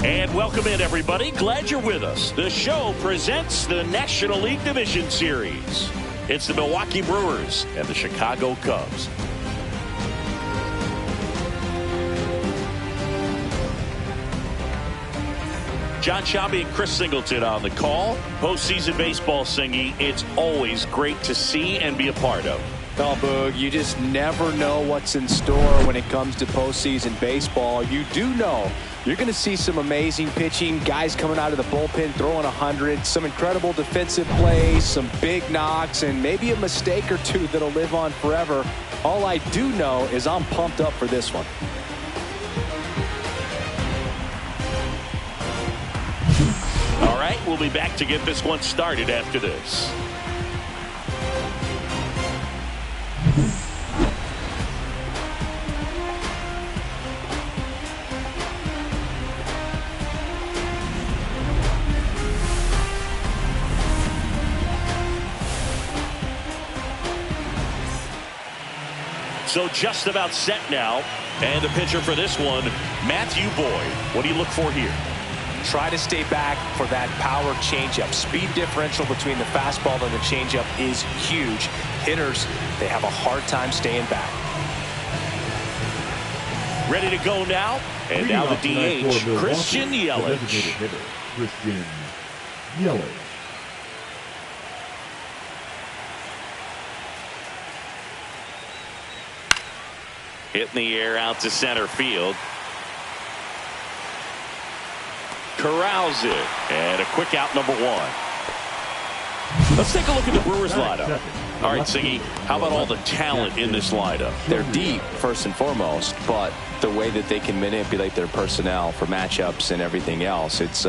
And welcome in, everybody. Glad you're with us. The show presents the National League Division Series. It's the Milwaukee Brewers and the Chicago Cubs. John Shabby and Chris Singleton on the call. Postseason baseball singing, it's always great to see and be a part of. Oh, Boog, you just never know what's in store when it comes to postseason baseball. You do know you're going to see some amazing pitching, guys coming out of the bullpen throwing 100, some incredible defensive plays, some big knocks, and maybe a mistake or two that'll live on forever. All I do know is I'm pumped up for this one. All right, we'll be back to get this one started after this. So just about set now, and the pitcher for this one, Matthew Boyd. What do you look for here? Try to stay back for that power changeup. Speed differential between the fastball and the changeup is huge. Hitters, they have a hard time staying back. Ready to go now, and now the DH, Christian Yelich. Christian Yelich. Hitting the air out to center field. Corrals it. And a quick out, number one. Let's take a look at the Brewers lineup. All right, Siggy, how about all the talent in this lineup? They're deep, first and foremost, but the way that they can manipulate their personnel for matchups and everything else, it's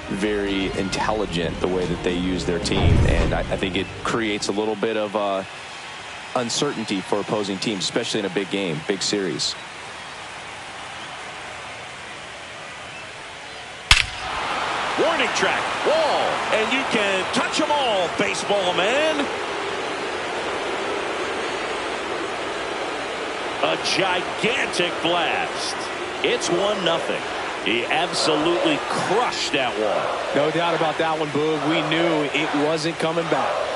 very intelligent the way that they use their team. And I think it creates a little bit of uncertainty for opposing teams, especially in a big game, big series. Warning track, wall, and you can touch them all, baseball man. A gigantic blast. It's 1-0. He absolutely crushed that one. No doubt about that one, Boog. We knew it wasn't coming back.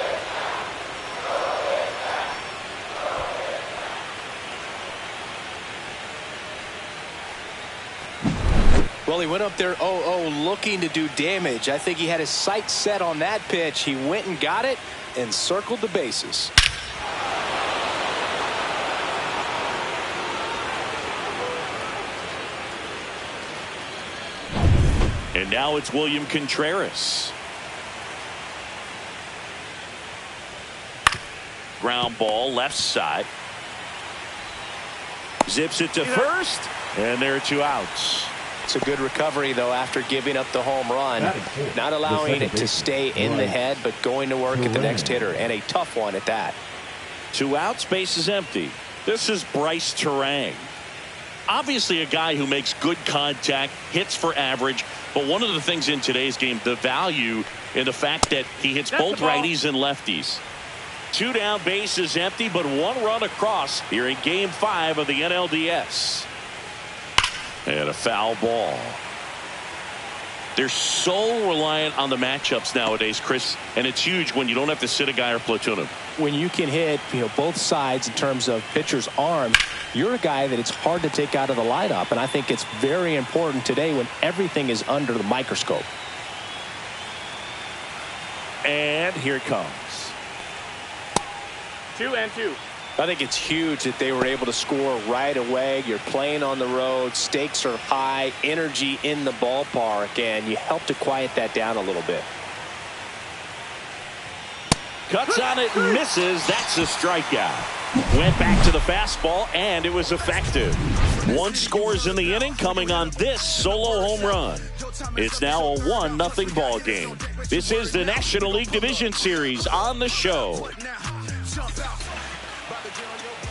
Well, he went up there 0-0 looking to do damage. I think he had his sights set on that pitch. He went and got it and circled the bases. And now it's William Contreras. Ground ball left side. Zips it to first, and there are 2 outs. It's a good recovery, though, after giving up the home run. Not allowing it to stay in the head, but going to work at the next hitter, and a tough one at that. 2 outs, base is empty. This is Bryce Terang. Obviously a guy who makes good contact, hits for average, but one of the things in today's game, the value in the fact that he hits both righties and lefties. 2 down, base is empty, but 1 run across here in Game 5 of the NLDS. And a foul ball. They're so reliant on the matchups nowadays, Chris, and it's huge when you don't have to sit a guy or platoon him. When you can hit, both sides in terms of pitcher's arm, you're a guy that it's hard to take out of the lineup, and I think it's very important today when everything is under the microscope. And here it comes. 2-2. I think it's huge that they were able to score right away. You're playing on the road. Stakes are high. Energy in the ballpark. And you help to quiet that down a little bit. Cuts on it and misses. That's a strikeout. Went back to the fastball, and it was effective. 1 scores in the inning coming on this solo home run. It's now a 1-0 ball game. This is the National League Division Series on the show.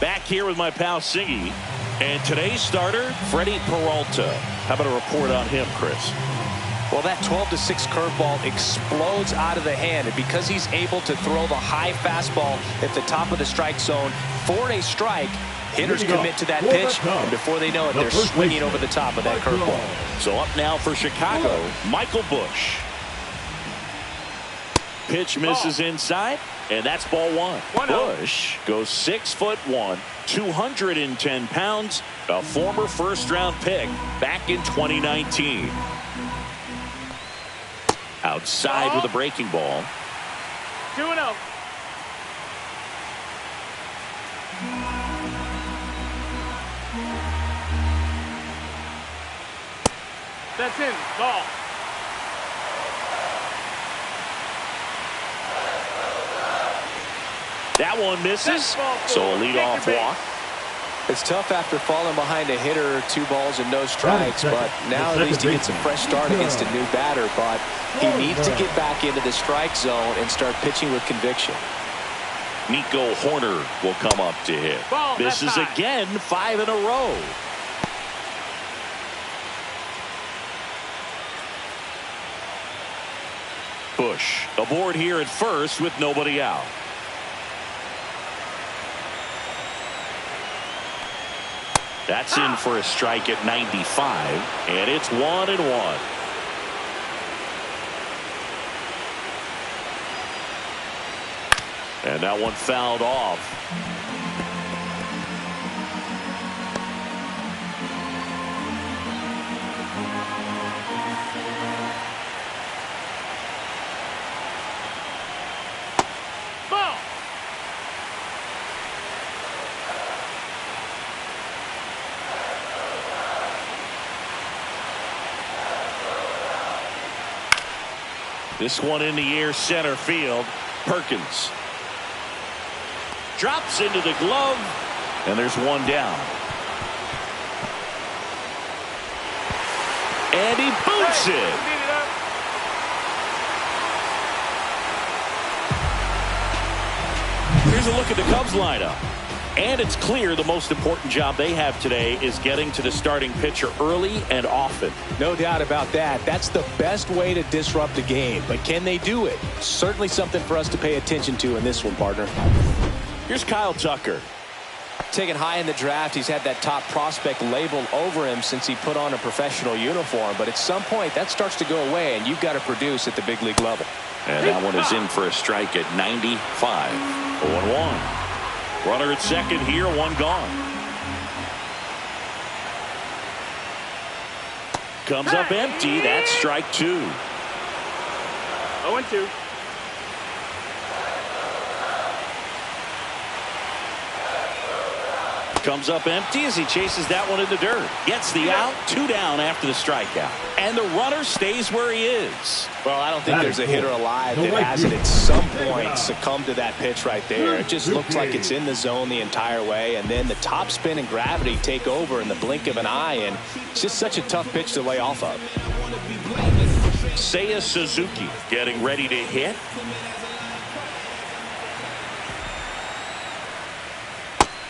Back here with my pal Siggy, and today's starter, Freddie Peralta. How about a report on him, Chris? Well, that 12-6 curveball explodes out of the hand, and because he's able to throw the high fastball at the top of the strike zone for a strike, Hitters commit to that pitch, and before they know it, they're swinging over the top of that curveball. So up now for Chicago, Michael Busch. Pitch misses inside, and that's ball one. Busch goes 6'1", 210 pounds, a former first-round pick back in 2019. Outside with a breaking ball. 2-0. That's in. Ball. That one misses, so a leadoff walk. It's tough after falling behind a hitter, 2 balls and no strikes, but now at least he gets a fresh start against a new batter, but he needs to get back into the strike zone and start pitching with conviction. Nico Horner will come up to hit. Misses again, 5 in a row. Busch aboard here at first with nobody out. That's in for a strike at 95, and it's 1-1. And that one fouled off. This one in the air, center field. Perkins drops into the glove, and there's one down. And he boots it. Here's a look at the Cubs lineup. And it's clear the most important job they have today is getting to the starting pitcher early and often. No doubt about that. That's the best way to disrupt a game. But can they do it? Certainly something for us to pay attention to in this one, partner. Here's Kyle Tucker. Taken high in the draft, he's had that top prospect label over him since he put on a professional uniform. But at some point, that starts to go away, and you've got to produce at the big league level. And that one is in for a strike at 95. 0-1. Runner at second here, one gone. Comes up empty. That's strike 2. 0-2. Comes up empty as he chases that one in the dirt. Gets the out, 2 down after the strikeout. And the runner stays where he is. Well, I don't think there's a hitter alive that hasn't at some point succumbed to that pitch right there. It just looks like it's in the zone the entire way, and then the top spin and gravity take over in the blink of an eye, and it's just such a tough pitch to lay off of. Seiya Suzuki getting ready to hit.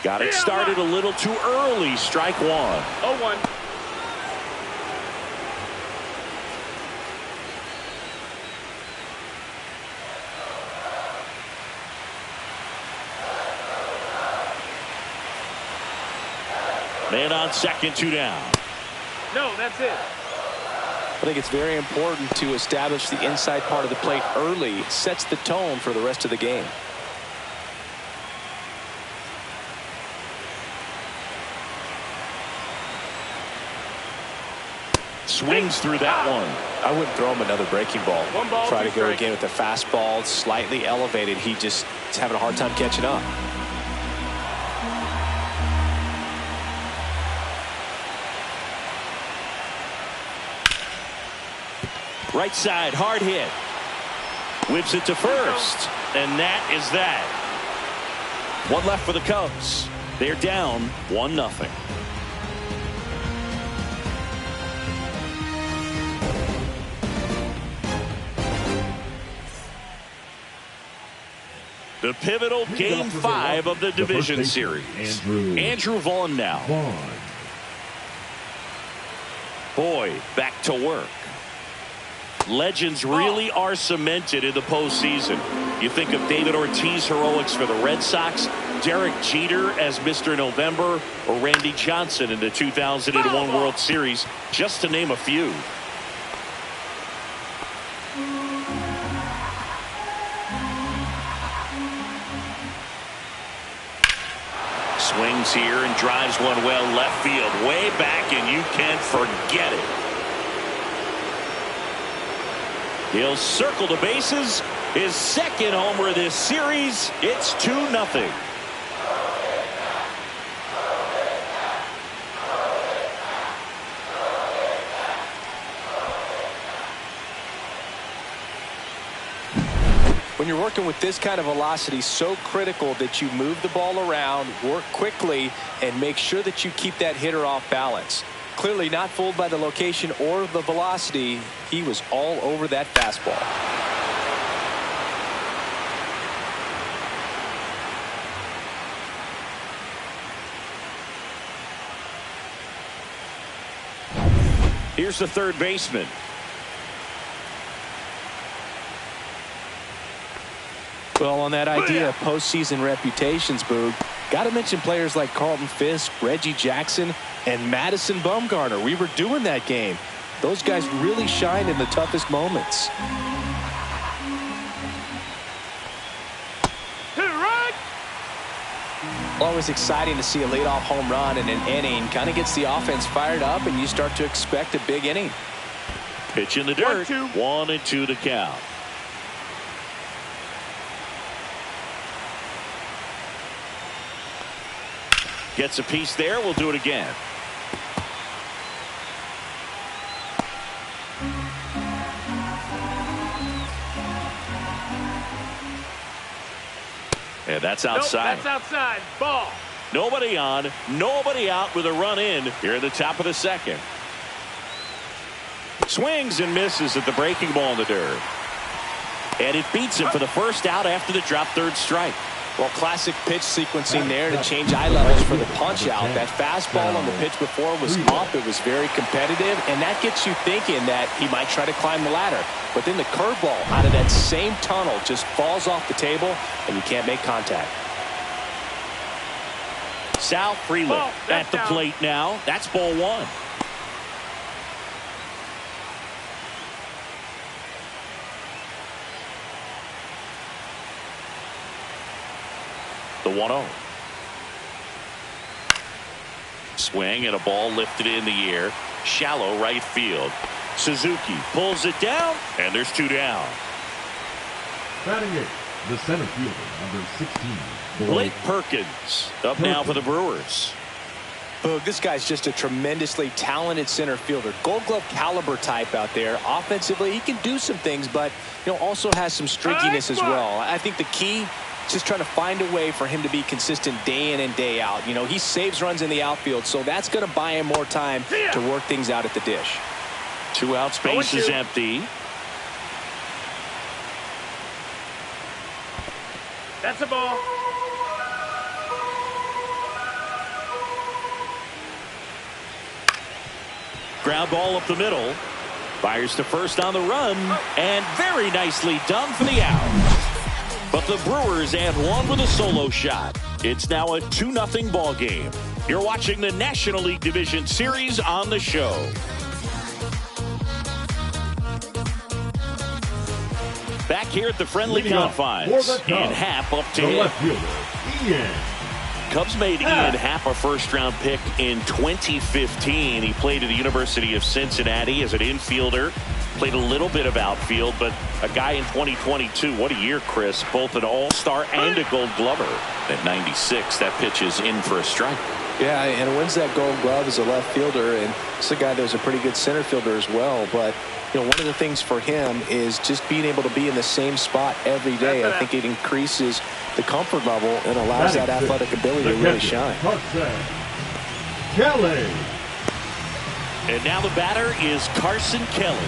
Got it started a little too early. Strike 1. 0-1. Man on second, 2 down. No, that's it. I think it's very important to establish the inside part of the plate early. It sets the tone for the rest of the game. Swings through that one. I wouldn't throw him another breaking ball. One ball, try to go strike. again with the fastball, slightly elevated. He just is having a hard time catching up. Right side, hard hit. Whips it to first. And that is that. One left for the Cubs. They're down 1-0. The pivotal Game 5 of the division series. Andrew Vaughn now. Boy, back to work. Legends really are cemented in the postseason. You think of David Ortiz heroics for the Red Sox, Derek Jeter as Mr. November, or Randy Johnson in the 2001 World Series, just to name a few. Swings here and drives one well left field, way back, and you can't forget it. He'll circle the bases. His second homer this series. It's 2-0. When you're working with this kind of velocity, so critical that you move the ball around, work quickly, and make sure that you keep that hitter off balance. Clearly not fooled by the location or the velocity. He was all over that fastball. Here's the third baseman. Well, on that idea of postseason reputations, Boog, got to mention players like Carlton Fisk, Reggie Jackson, and Madison Bumgarner. We were doing that game. Those guys really shined in the toughest moments. Always exciting to see a leadoff home run in an inning. Kind of gets the offense fired up, and you start to expect a big inning. Pitch in the dirt. 1-2 to count. Gets a piece there. We'll do it again. And that's outside. Nope, that's outside. Ball. Nobody on, nobody out with a run in here at the top of the second. Swings and misses at the breaking ball in the dirt. And it beats him for the first out after the drop third strike. Well, classic pitch sequencing there to change eye levels for the punch out. That fastball on the pitch before was up. It was very competitive, and that gets you thinking that he might try to climb the ladder. But then the curveball out of that same tunnel just falls off the table, and you can't make contact. Sal Freeland at the plate now. That's ball one. The 1-0. Swing and a ball lifted in the air. Shallow right field. Suzuki pulls it down, and there's two down. Batting it, the center fielder, number 16. Blake Perkins up now for the Brewers. Boog, this guy's just a tremendously talented center fielder. Gold Glove caliber type out there. Offensively, he can do some things, but also has some streakiness as well. I think the key, just trying to find a way for him to be consistent day in and day out. He saves runs in the outfield, so that's going to buy him more time to work things out at the dish. Two outs, base is empty. That's a ball. Ground ball up the middle. Fires to first on the run, and very nicely done for the out. But the Brewers add one with a solo shot. It's now a 2-0 ball game. You're watching the National League Division Series on the show. Back here at the friendly confines, Ian Happ up to hit. Left fielder, Ian. Cubs made Ian Happ a first-round pick in 2015. He played at the University of Cincinnati as an infielder. Played a little bit of outfield, but a guy in 2022. What a year, Chris. Both an all-star and a gold glover. At 96, that pitch is in for a strike. Yeah, and wins that gold glove as a left fielder, and it's a guy that was a pretty good center fielder as well. But one of the things for him is just being able to be in the same spot every day. I think it increases the comfort level and allows that athletic ability to really shine. Kelly. And now the batter is Carson Kelly.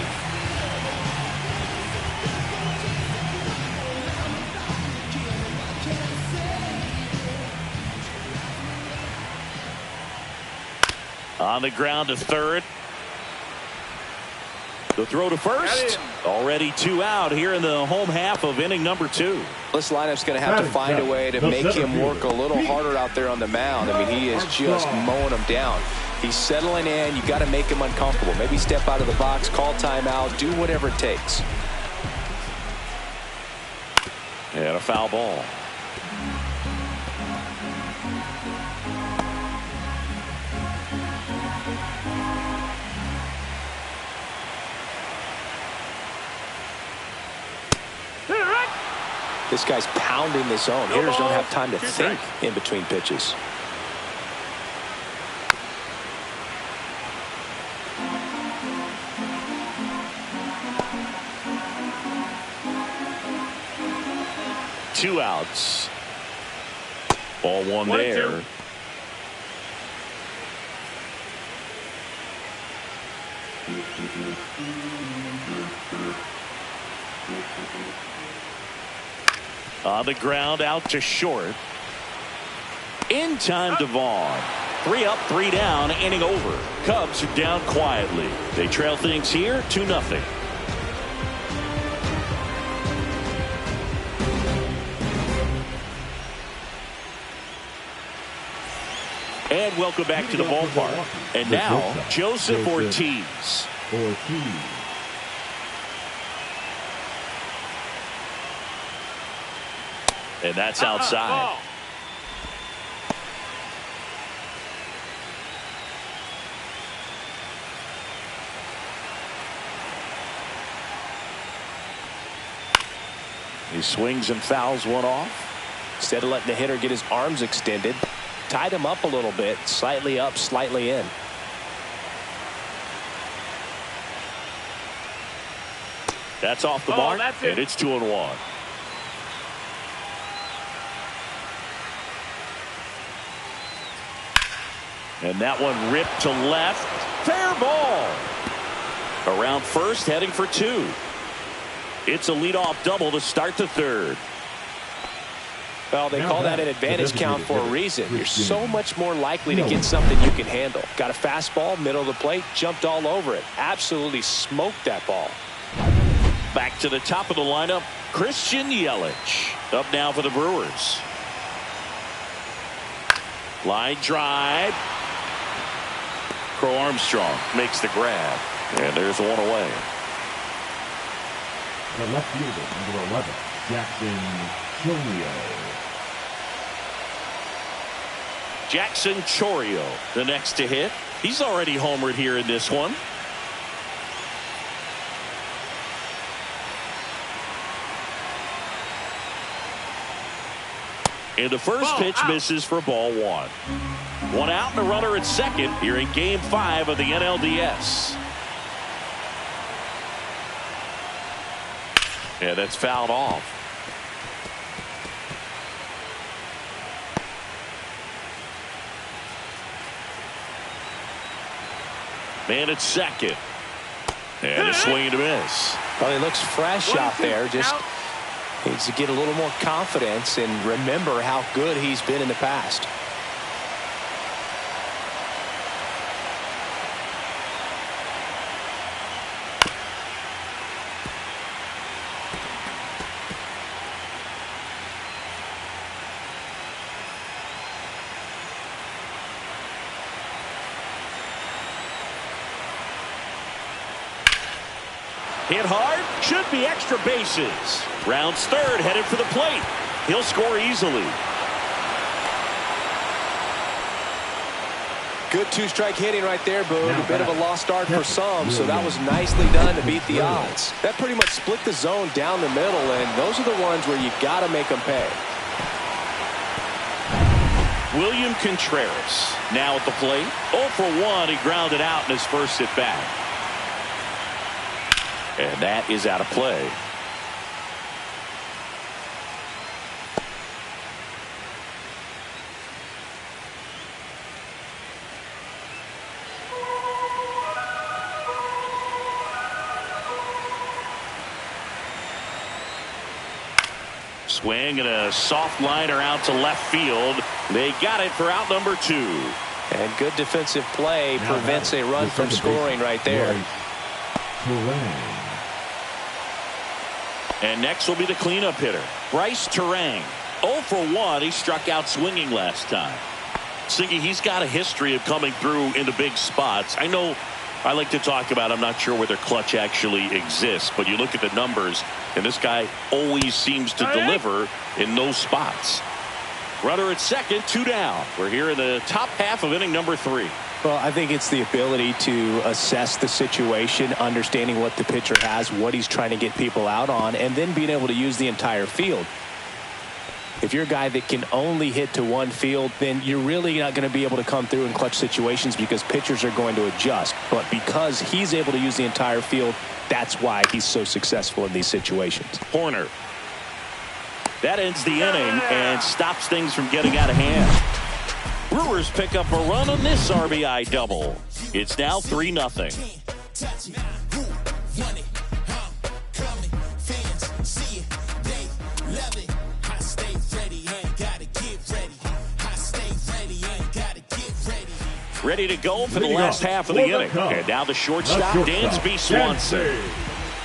On the ground to third. The throw to first. Already two out here in the home half of inning number 2. This lineup's going to have to find a way to make him work a little harder out there on the mound. I mean, he is just mowing them down. He's settling in. You've got to make him uncomfortable. Maybe step out of the box, call timeout, do whatever it takes. And a foul ball. This guy's pounding the zone. Hitters don't have time to think in between pitches. Two outs. Ball one there. On the ground, out to short. In time to Vaughn. 3 up, 3 down, inning over. Cubs are down quietly. They trail things here 2-0. And welcome back to the ballpark. And now, Joseph Ortiz. And that's outside. He swings and fouls one off. Instead of letting the hitter get his arms extended, tied him up a little bit, slightly up, slightly in. That's off the mark, and it's 2-1. And that one ripped to left. Fair ball. Around first, heading for 2. It's a leadoff double to start the third. Well, they call that an advantage count for a reason. You're so much more likely to get something you can handle. Got a fastball, middle of the plate, jumped all over it. Absolutely smoked that ball. Back to the top of the lineup, Christian Yelich. Up now for the Brewers. Line drive. Crow Armstrong makes the grab. And there's one away. The left fielder, number 11, Jackson Chorio. Jackson Chorio, the next to hit. He's already homered here in this one. And the first pitch misses for ball 1. 1 out and a runner at second here in Game 5 of the NLDS. Yeah, that's fouled off. Man at second. And a swing and a miss. Well, he looks fresh out there. Just needs to get a little more confidence and remember how good he's been in the past. Hit hard, should be extra bases. Rounds third, headed for the plate. He'll score easily. Good two-strike hitting right there, Boone. A bit of a lost start for some, so that was nicely done to beat the odds. That pretty much split the zone down the middle, and those are the ones where you got to make them pay. William Contreras now at the plate. 0 for 1, he grounded out in his first at bat. And that is out of play. Swing and a soft liner out to left field. They got it for out number 2. And good defensive play prevents a run from scoring right there. And next will be the cleanup hitter, Bryce Terang. 0 for 1. He struck out swinging last time. Siggy, he's got a history of coming through in the big spots. I know I like to talk about, I'm not sure whether clutch actually exists, but you look at the numbers, and this guy always seems to deliver in those spots. Runner at second, 2 down. We're here in the top half of inning number 3. Well, I think it's the ability to assess the situation, understanding what the pitcher has, what he's trying to get people out on, and then being able to use the entire field. If you're a guy that can only hit to one field, then you're really not going to be able to come through in clutch situations because pitchers are going to adjust. But because he's able to use the entire field, that's why he's so successful in these situations. Corner. That ends the inning and stops things from getting out of hand. Brewers pick up a run on this RBI double. It's now 3-0. Ready to go for the last half of the inning. And now the shortstop, Dansby Swanson.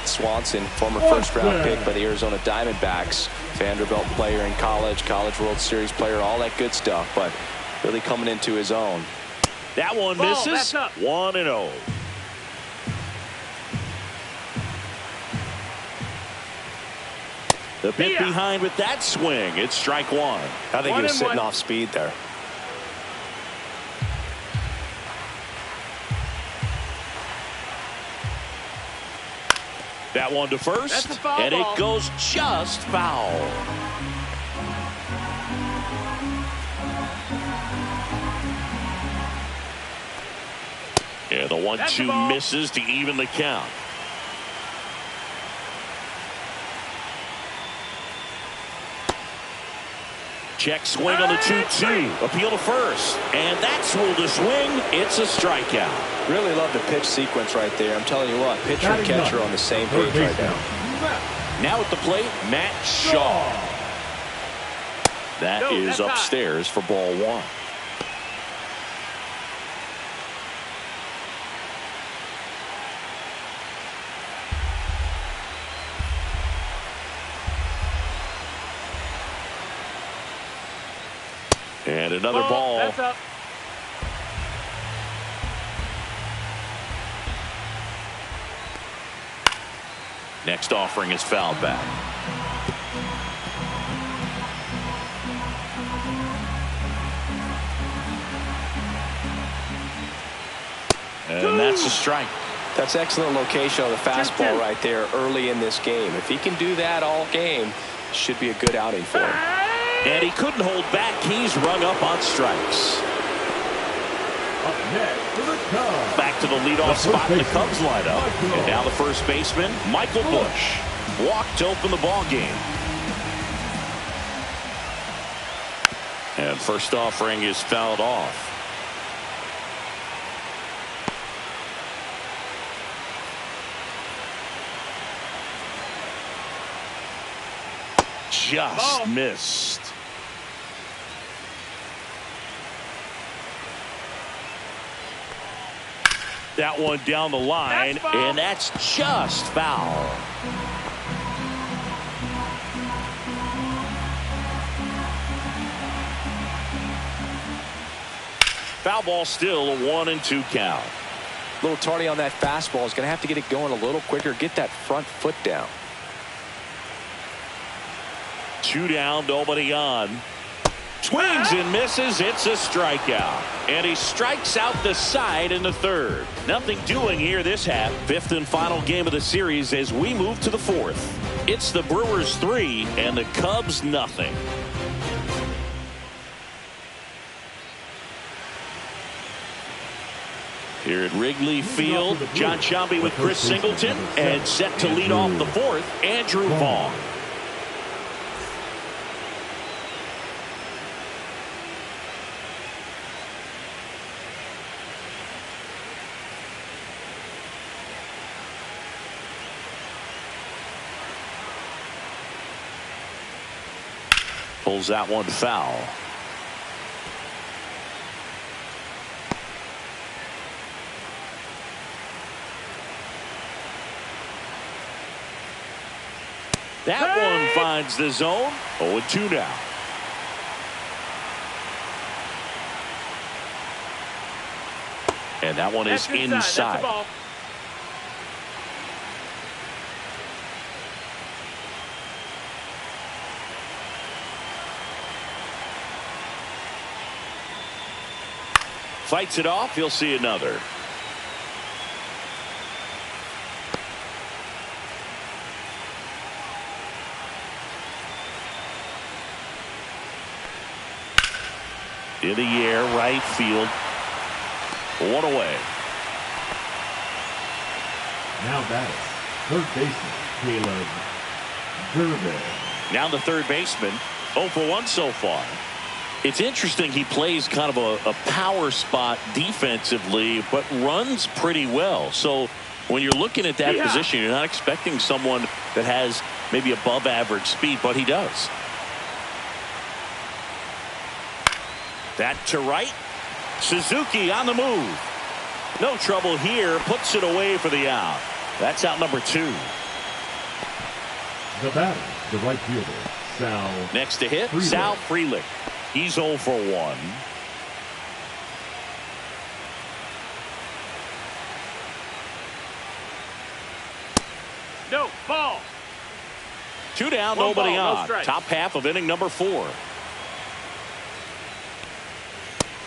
Swanson, former first-round pick by the Arizona Diamondbacks. Vanderbilt player in college, College World Series player, all that good stuff, but really coming into his own. That one misses. 1-0. The pitch behind with that swing. It's strike 1. I think he was sitting off speed there. That one to first, and it goes just foul. Yeah, the 1-2 misses to even the count. Check swing on the 2-2. Appeal to first. And that's ruled a swing. It's a strikeout. Really love the pitch sequence right there. I'm telling you what, pitcher and catcher on the same page right now. Now at the plate, Matt Shaw. That is upstairs for ball 1. And another ball. That's up. Next offering is fouled back. And that's a strike. That's excellent location on the fastball right there early in this game. If he can do that all game, should be a good outing for him. And he couldn't hold back. He's rung up on strikes. Up next for the Cubs. Back to the leadoff spot in the Cubs lineup. And now the first baseman, Michael Busch. Walked to open the ball game. And first offering is fouled off. Just missed. That one down the line, and that's just foul. Foul ball, still a 1-2 count. A little tardy on that fastball. Is going to have to get it going a little quicker. Get that front foot down. 2 down, nobody on. Swings and misses. It's a strikeout. And he strikes out the side in the third. Nothing doing here this half. 5th and final game of the series as we move to the 4th. It's the Brewers 3 and the Cubs nothing. Here at Wrigley Field, John Sciambi with Chris Singleton, and set to lead off the 4th, Andrew Vaughn. Pulls that one foul. That one finds the zone. 0-2 now. And that one is inside. That's a ball. Fights it off. He'll see another. In the air, right field. One away. Now batting, third baseman, Caleb Brewers. Now the third baseman, 0 for 1 so far. It's interesting he plays kind of a power spot defensively, but runs pretty well. So when you're looking at that position, you're not expecting someone that has maybe above average speed, but he does. That to right. Suzuki on the move. No trouble here. Puts it away for the out. That's out number 2. The batter, the right fielder, Sal. Next to hit, Frelick. Sal Frelick. He's 0 for 1. No, ball. 2 down, One nobody ball, no on. strikes. Top half of inning number 4.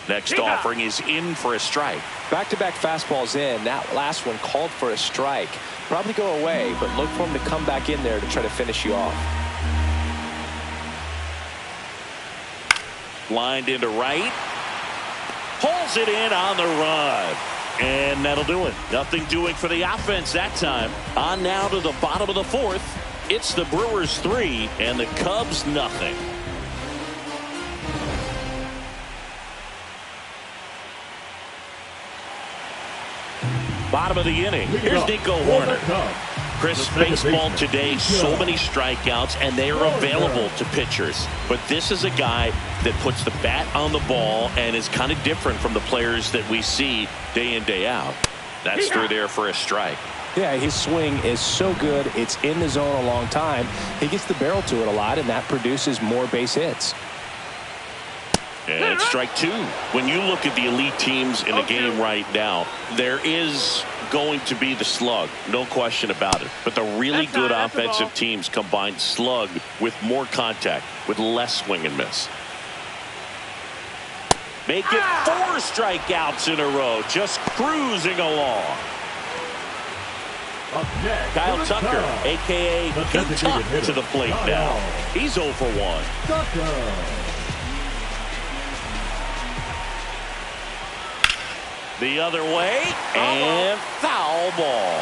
Next offering is in for a strike. Back-to-back fastballs in. That last one called for a strike. Probably go away, but look for him to come back in there to try to finish you off. Lined into right. Pulls it in on the run. And that'll do it. Nothing doing for the offense that time. On now to the bottom of the 4th. It's the Brewers 3 and the Cubs nothing. Bottom of the inning. Here's Nico Horner. Chris, baseball today, so many strikeouts, and they are available to pitchers. But this is a guy that puts the bat on the ball and is kind of different from the players that we see day in, day out. That's through there for a strike. Yeah, his swing is so good. It's in the zone a long time. He gets the barrel to it a lot, and that produces more base hits. And strike 2. When you look at the elite teams in the game right now, there is going to be the slug, no question about it. But the really good offensive teams combine slug with more contact, with less swing and miss. Make it 4 strikeouts in a row, just cruising along. Kyle Tucker, a.k.a. Tuck, to the plate now. He's 0 for 1. The other way, and foul ball.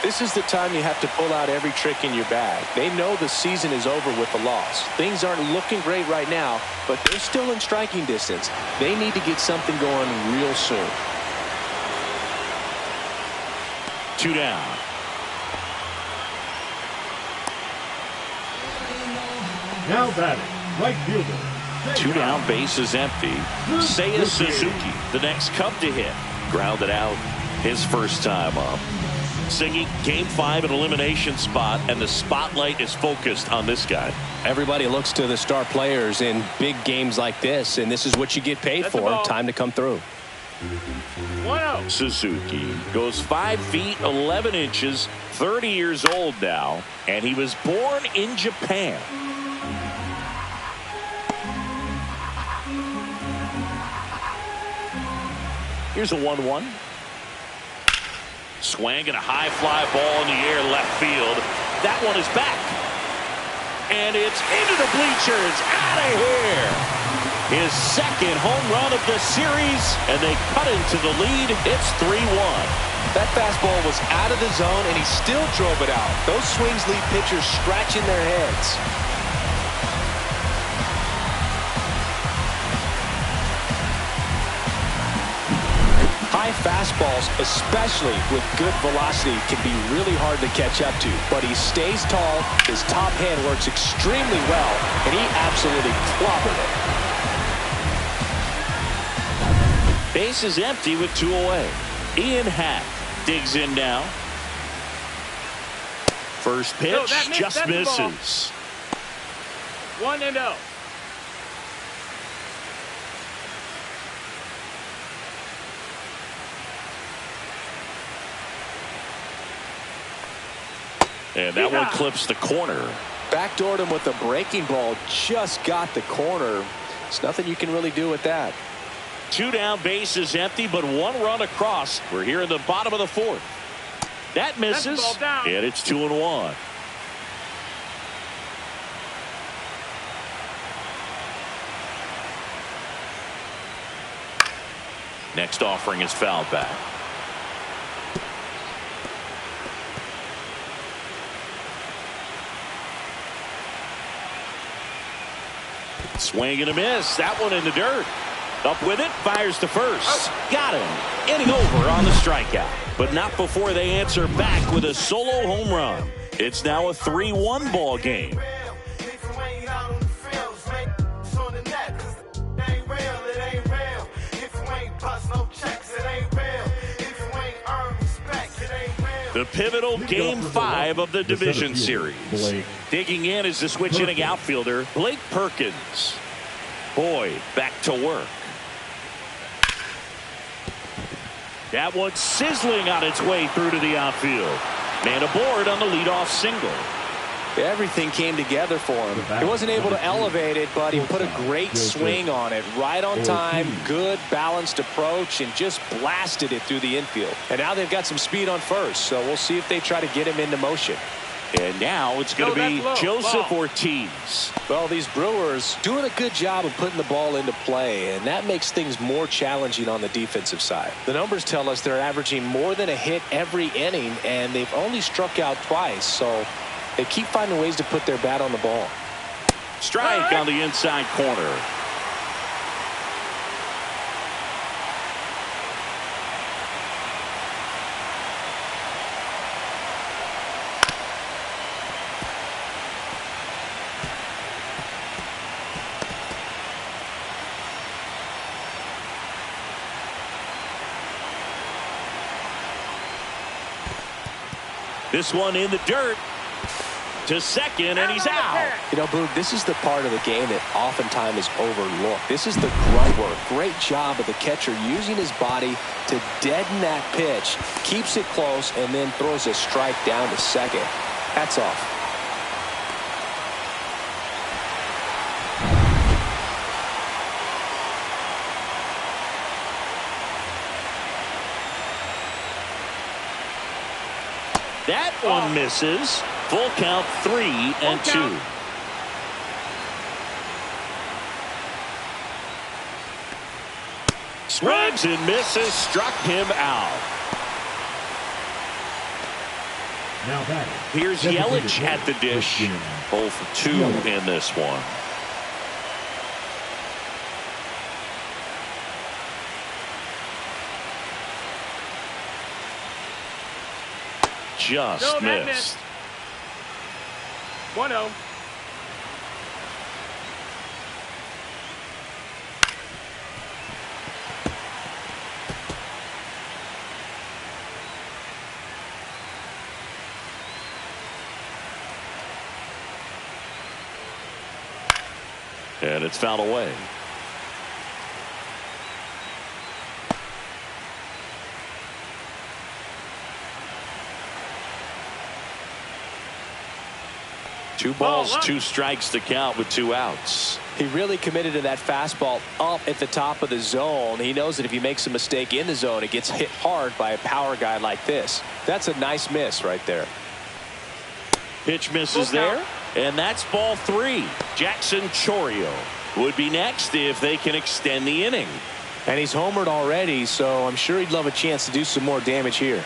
This is the time you have to pull out every trick in your bag. They know the season is over with the loss. Things aren't looking great right now, but they're still in striking distance. They need to get something going real soon. 2 down. Now batting, right fielder. 2 down, base is empty. Seiya Suzuki, the next Cub to hit. Grounded out his first time up. Siggy, game 5 an elimination spot, and the spotlight is focused on this guy. Everybody looks to the star players in big games like this, and this is what you get paid for. Time to come through. 1-0. Suzuki goes 5 feet 11 inches, 30 years old now, and he was born in Japan. Here's a 1-1. Swing and a high fly ball in the air left field. That one is back. And it's into the bleachers. Out of here. His second home run of the series. And they cut into the lead. It's 3-1. That fastball was out of the zone, and he still drove it out. Those swings leave pitchers scratching their heads. High fastballs, especially with good velocity, can be really hard to catch up to. But he stays tall, his top hand works extremely well, and he absolutely clobbered it. Base is empty with 2 away. Ian Happ digs in now. First pitch just misses. 1-0. And that one clips the corner. Backdoored him with a breaking ball. Just got the corner. There's nothing you can really do with that. 2 down, bases empty, but 1 run across. We're here in the bottom of the 4th. That misses, and it's 2-1. Next offering is fouled back. Swing and a miss. That one in the dirt. Up with it, fires to first. Got him. Inning over on the strikeout. But not before they answer back with a solo home run. It's now a 3-1 ball game. The pivotal Game 5 of the division series. Digging in is the switch hitting outfielder, Blake Perkins. Boyd back to work. That one sizzling on its way through to the outfield. Man aboard on the leadoff single. Everything came together for him. He wasn't able to elevate it, but he put a great swing on it. Right on time, good balanced approach, and just blasted it through the infield. And now they've got some speed on first, so we'll see if they try to get him into motion. And now it's going to be Joseph Ortiz. Well, these Brewers doing a good job of putting the ball into play, and that makes things more challenging on the defensive side. The numbers tell us they're averaging more than a hit every inning, and they've only struck out twice, so they keep finding ways to put their bat on the ball. Strike on the inside corner. This one in the dirt to second, and he's out. You know, Boog, this is the part of the game that oftentimes is overlooked. This is the grunt work. Great job of the catcher using his body to deaden that pitch, keeps it close, and then throws a strike down to second. Hats off. That one misses. Full count, 3-2. Swings and misses, struck him out. Now that here's Yelich at the dish. 0 for 2 in this one. Just missed. 1-0. And it's fouled away. Two balls, 2 strikes to count with 2 outs. He really committed to that fastball up at the top of the zone. He knows that if he makes a mistake in the zone, it gets hit hard by a power guy like this. That's a nice miss right there. Pitch misses there, and that's ball 3. Jackson Chourio would be next if they can extend the inning. And he's homered already, so I'm sure he'd love a chance to do some more damage here.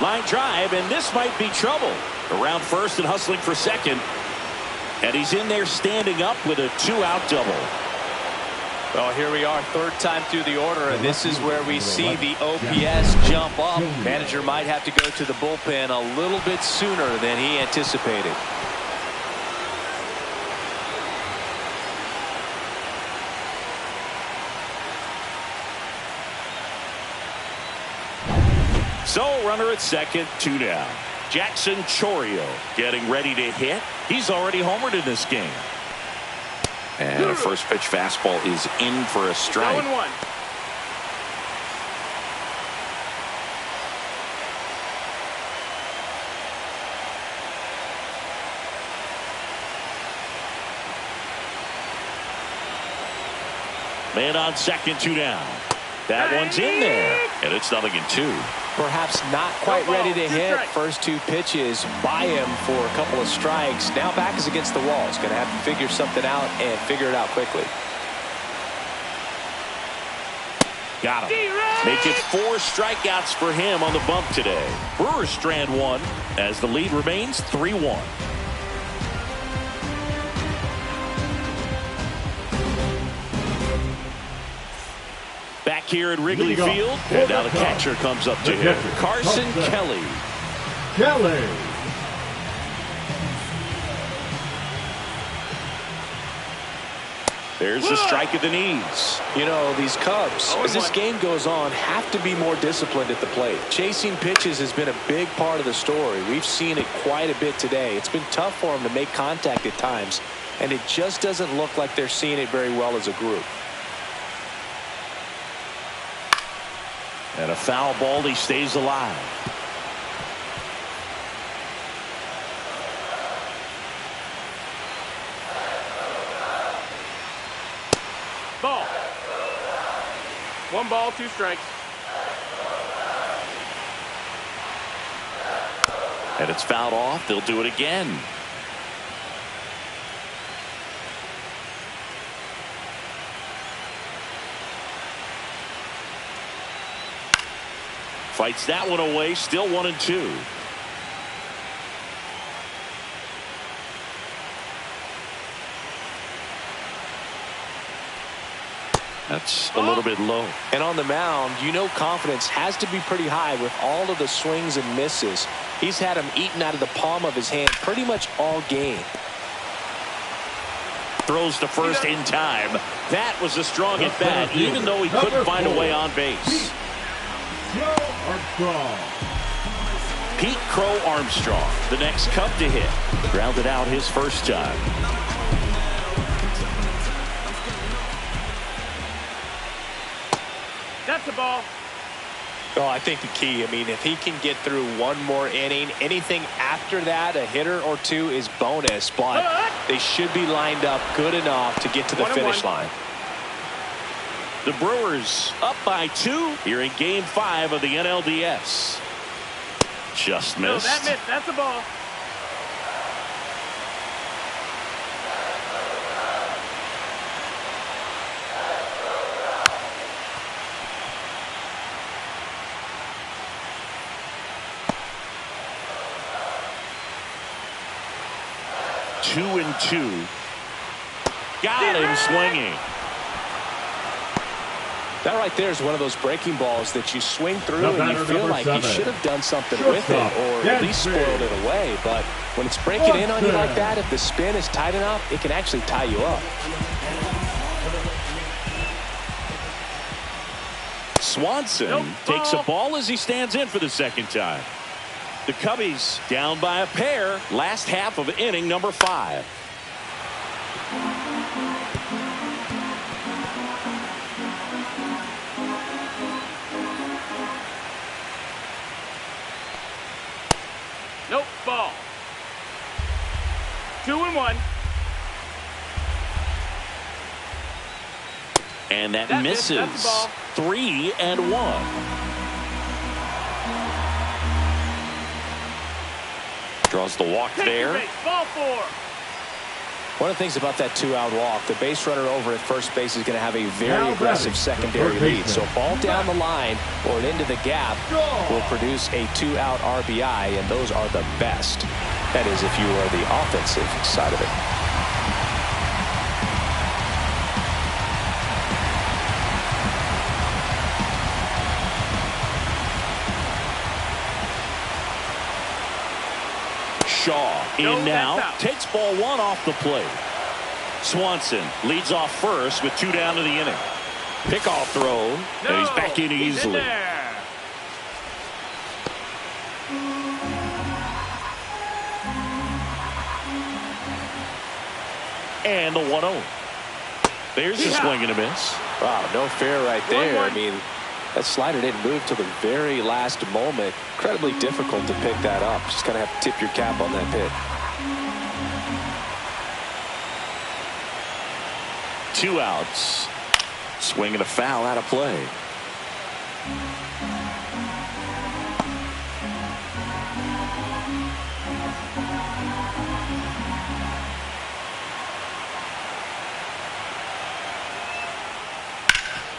Line drive, and this might be trouble. Around first and hustling for second. And he's in there standing up with a 2-out double. Well, here we are, 3rd time through the order, and this is where we see the OPS jump up. Manager might have to go to the bullpen a little bit sooner than he anticipated. So runner at second, 2 down. Jackson Chourio getting ready to hit. He's already homered in this game. And a first pitch fastball is in for a strike. 0-1. Man on second, 2 down. That one's in there, and it's 0-2. Perhaps not quite ready to hit. First 2 pitches by him for a couple of strikes. Now back is against the wall. He's going to have to figure something out and figure it out quickly. Got him. Make it 4 strikeouts for him on the bump today. Brewers strand 1 as the lead remains 3-1. Back here at Wrigley Field, and now the catcher comes up to him. Carson Kelly. There's the strike at the knees. You know, these Cubs, as this game goes on, have to be more disciplined at the plate. Chasing pitches has been a big part of the story. We've seen it quite a bit today. It's been tough for them to make contact at times, and it just doesn't look like they're seeing it very well as a group. And a foul ball, he stays alive. Ball. 1 ball, 2 strikes. And it's fouled off. They'll do it again. Fights that one away. Still 1-2. That's a little bit low. And on the mound, you know, confidence has to be pretty high with all of the swings and misses. He's had them eaten out of the palm of his hand pretty much all game. Throws to first in time. That was a strong at bat, even though he couldn't find a way on base. Pete Crow Armstrong, the next Cub to hit. Grounded out his first time. That's a ball. Oh, I think the key, I mean, if he can get through 1 more inning, anything after that, a hitter or 2 is bonus, but they should be lined up good enough to get to the finish line. The Brewers up by 2 here in Game 5 of the NLDS. Just missed. No, that missed. That's a ball. Two and 2. Got him swinging. That right there is one of those breaking balls that you swing through and you feel like you should have done something with it or at least spoiled it away. But when it's breaking in on you like that, if the spin is tight enough, it can actually tie you up. Swanson takes a ball as he stands in for the second time. The Cubbies down by a pair. Last half of inning number 5. Nope, ball. 2-1. And that misses. 3-1. Draws the walk there. Ball 4. One of the things about that 2-out walk, the base runner over at first base is going to have a very aggressive secondary lead. So a ball down the line or into the gap will produce a 2-out RBI, and those are the best. That is, if you are the offensive side of it. Shaw in now, takes ball 1 off the plate. Swanson leads off first with 2 down to the inning. Pickoff throw, and he's back in easily. And the 1-0. There's a swing and a miss. Wow, no fair right there. I mean, that slider didn't move till the very last moment. Incredibly difficult to pick that up. Just kind of have to tip your cap on that pitch. 2 outs. Swing and a foul out of play.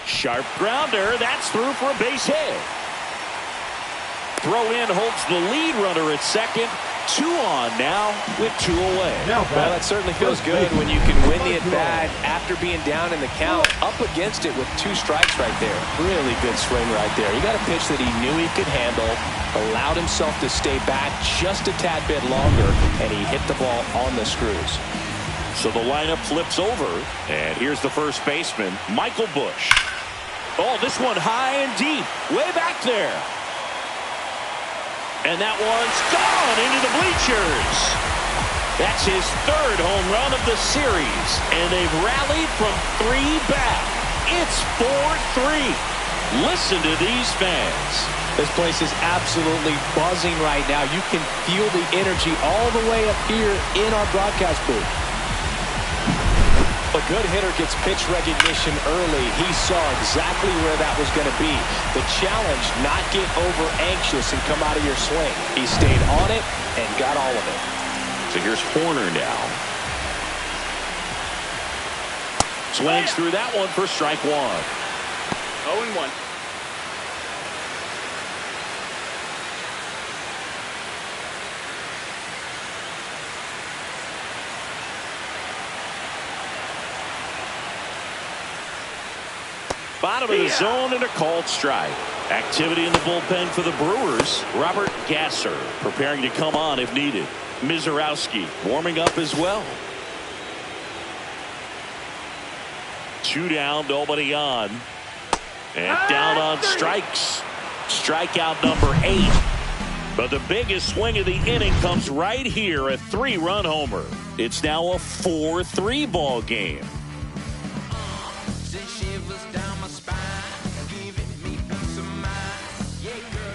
Sharp grounder. That's through for a base hit. Throw in holds the lead runner at second. 2 on now with 2 away. Well, that certainly feels good when you can win the at-bat after being down in the count, up against it with 2 strikes right there. Really good swing right there. He got a pitch that he knew he could handle, allowed himself to stay back just a tad bit longer, and he hit the ball on the screws. So the lineup flips over, and here's the first baseman, Michael Busch. Oh, this one high and deep, way back there. And that one's gone into the bleachers. That's his 3rd home run of the series, and they've rallied from 3 back. It's 4-3. Listen to these fans. This place is absolutely buzzing right now. You can feel the energy all the way up here in our broadcast booth. A good hitter gets pitch recognition early. He saw exactly where that was going to be. The challenge, not get over anxious and come out of your swing. He stayed on it and got all of it. So here's Horner now. Swings through that one for strike 1. 0-1. Bottom of the zone and a called strike. Activity in the bullpen for the Brewers. Robert Gasser preparing to come on if needed. Mizorowski warming up as well. 2 down, nobody on. And down on strikes. Strikeout number 8. But the biggest swing of the inning comes right here, a 3-run homer. It's now a 4-3 ball game.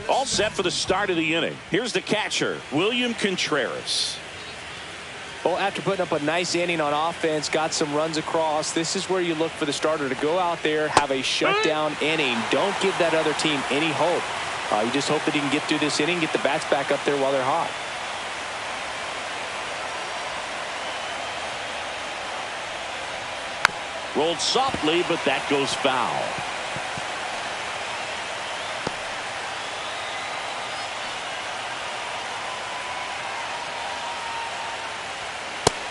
All set for the start of the inning. Here's the catcher, William Contreras. Well, after putting up a nice inning on offense, got some runs across, this is where you look for the starter to go out there, have a shutdown inning. Don't give that other team any hope. You just hope that he can get through this inning, get the bats back up there while they're hot. Rolled softly, but that goes foul.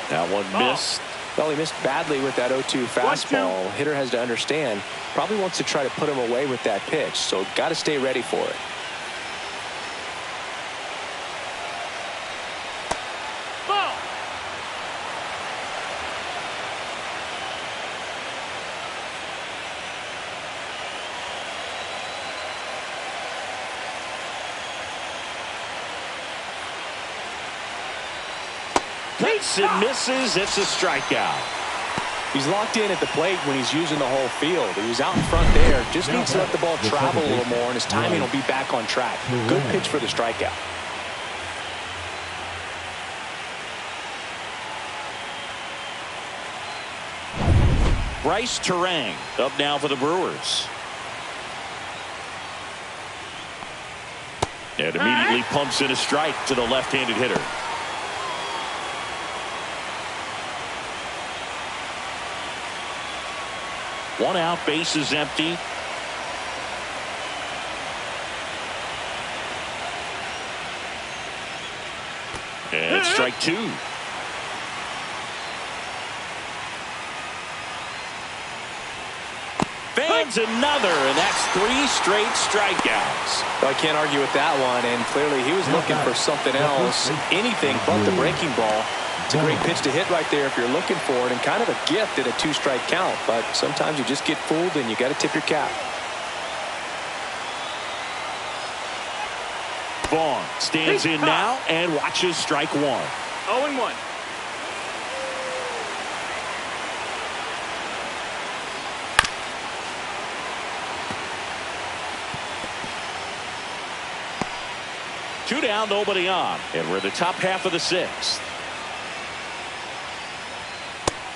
That one missed. Well, he missed badly with that 0-2 fastball. Hitter has to understand, probably wants to try to put him away with that pitch, so got to stay ready for it. Ball. Cuts and misses. It's a strikeout. He's locked in at the plate when he's using the whole field. He was out in front there. Just needs to let the ball travel a little more, and his timing will be back on track. Good pitch for the strikeout. Bryce Terang up now for the Brewers. And immediately pumps in a strike to the left-handed hitter. One out, base is empty. And strike 2. Fans another, and that's 3 straight strikeouts. Well, I can't argue with that one, and clearly he was looking for something else, anything but the breaking ball. It's a great pitch to hit right there if you're looking for it, and kind of a gift at a 2-strike count. But sometimes you just get fooled, and you got to tip your cap. Vaughn stands in now and watches strike 1. 0-1. 2 down, nobody on. And we're in the top half of the 6th.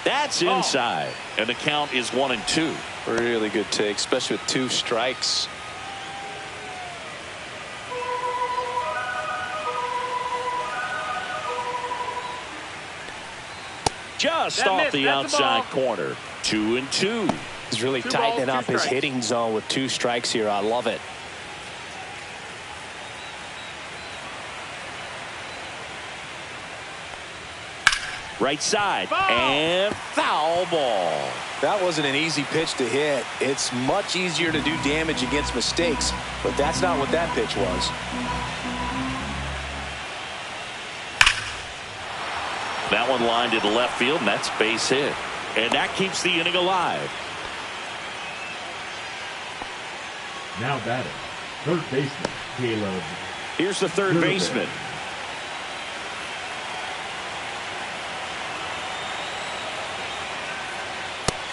That's inside. And the count is 1-2. Really good take, especially with 2 strikes. Just off the outside corner. 2-2. He's really tightening up his hitting zone with 2 strikes here. I love it. Right side. And foul ball. That wasn't an easy pitch to hit. It's much easier to do damage against mistakes, but that's not what that pitch was. That one lined into left field, and that's base hit. And that keeps the inning alive. Now batting, third baseman, Caleb. Here's the third baseman.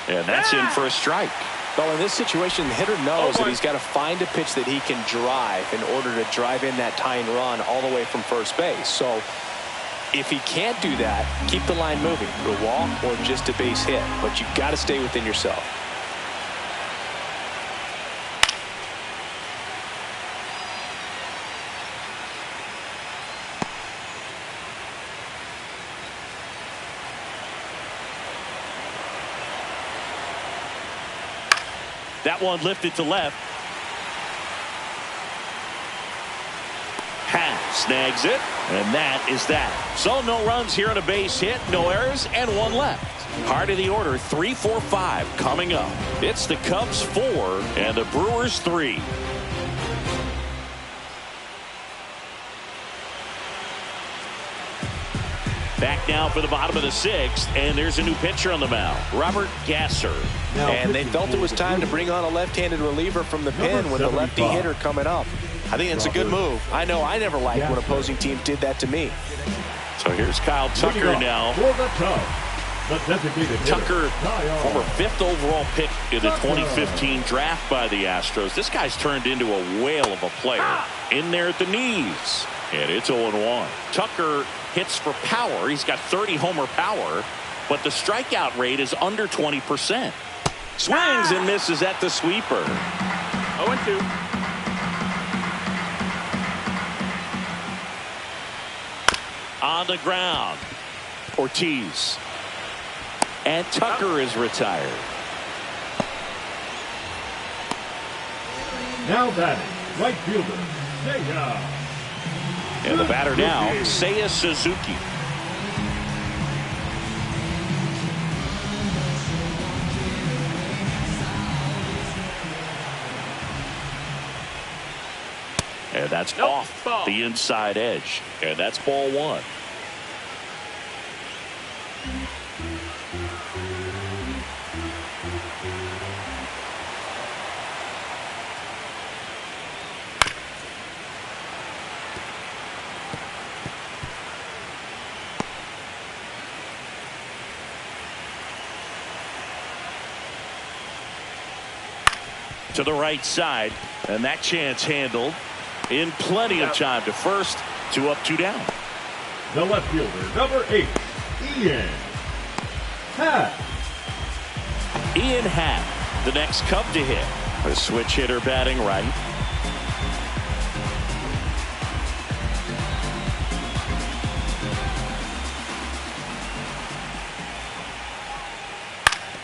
And that's in for a strike. Well, in this situation, the hitter knows that he's got to find a pitch that he can drive in order to drive in that tying run all the way from first base. So if he can't do that, keep the line moving to a walk or just a base hit. But you've got to stay within yourself. That one lifted to left. Snags it, and that is that. So no runs here on a base hit, no errors, and 1 left. Heart of the order, 3, 4, 5 coming up. It's the Cubs 4 and the Brewers 3. Back now for the bottom of the 6th, and there's a new pitcher on the mound, Robert Gasser. And they felt it was time to bring on a left-handed reliever from the pen with the lefty hitter coming up. I think it's a good move. I know I never liked when opposing teams did that to me. So here's Kyle Tucker now. Tucker, former 5th overall pick in the 2015 draft by the Astros. This guy's turned into a whale of a player. In there at the knees. And it's 0-1. Tucker hits for power. He's got 30 homer power, but the strikeout rate is under 20%. Swings and misses at the sweeper. 0-2. On the ground, Ortiz. And Tucker is retired. Now batting, right fielder, Seiya. And the batter now, Seiya Suzuki. And that's off the inside edge. And that's ball 1. To the right side, and that chance handled in plenty of time to first. 2 up, 2 down. The left fielder, number 8, Ian Happ. Ian Happ, the next Cub to hit. A switch hitter batting right.